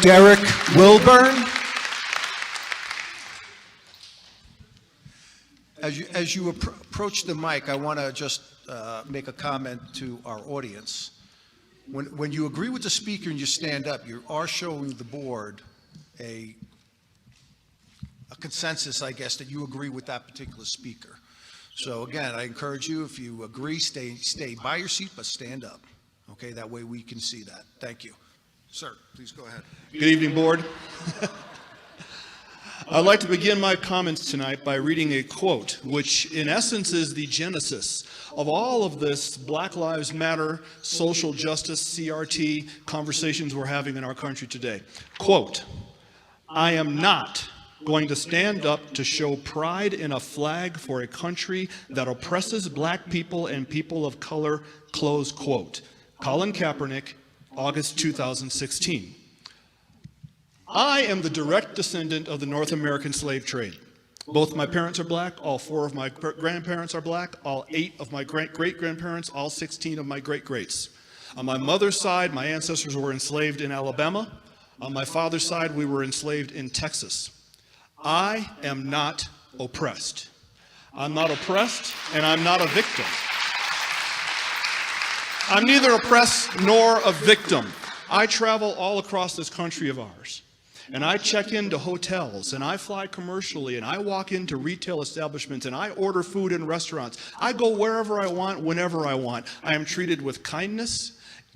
Derrick Wilburn. As you approach the mic, I want to just make a comment to our audience. When you agree with the speaker and you stand up, you are showing the board a consensus, I guess, that you agree with that particular speaker. So again, I encourage you, if you agree, stay by your seat, but stand up. Okay, that way we can see that. Thank you. Sir, please go ahead. Good evening, board. I'd like to begin my comments tonight by reading a quote, which in essence is the genesis of all of this Black Lives Matter, social justice, CRT conversations we're having in our country today. Quote, "I am not going to stand up to show pride in a flag for a country that oppresses black people and people of color," close quote. Colin Kaepernick, August 2016. I am the direct descendant of the North American slave trade. Both my parents are black, all 4 of my grandparents are black, all 8 of my great-grandparents, all 16 of my great-greats. On my mother's side, my ancestors were enslaved in Alabama. On my father's side, we were enslaved in Texas. I am not oppressed. I'm not oppressed, and I'm not a victim. I'm neither oppressed nor a victim. I travel all across this country of ours, and I check into hotels, and I fly commercially, and I walk into retail establishments, and I order food in restaurants. I go wherever I want, whenever I want. I am treated with kindness,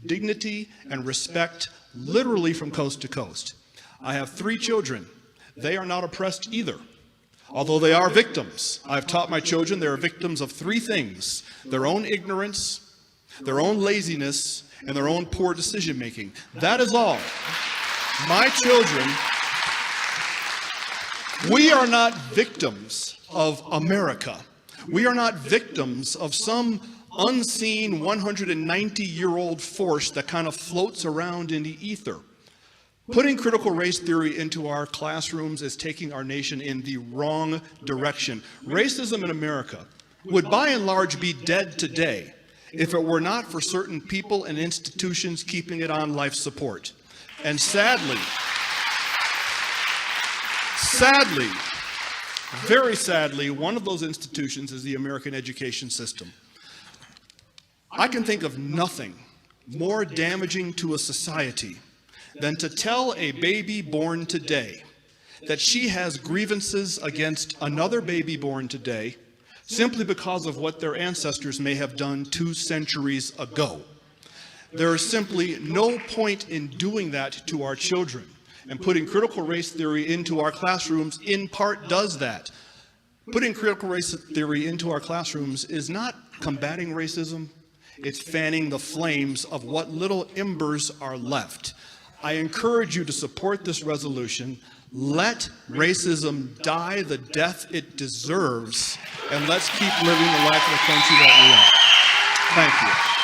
dignity, and respect, literally from coast to coast. I have 3 children. They are not oppressed either, although they are victims. I've taught my children they are victims of 3 things: their own ignorance, their own laziness, and their own poor decision making. That is all. My children, we are not victims of America. We are not victims of some unseen 190-year-old force that kind of floats around in the ether. Putting critical race theory into our classrooms is taking our nation in the wrong direction. Racism in America would by and large be dead today if it were not for certain people and institutions keeping it on life support. And sadly, very sadly, one of those institutions is the American education system. I can think of nothing more damaging to a society than to tell a baby born today that she has grievances against another baby born today simply because of what their ancestors may have done 2 centuries ago. There is simply no point in doing that to our children, and putting critical race theory into our classrooms in part does that. Putting critical race theory into our classrooms is not combating racism, it's fanning the flames of what little embers are left. I encourage you to support this resolution. Let racism die the death it deserves, and let's keep living the life of the country that we are. Thank you.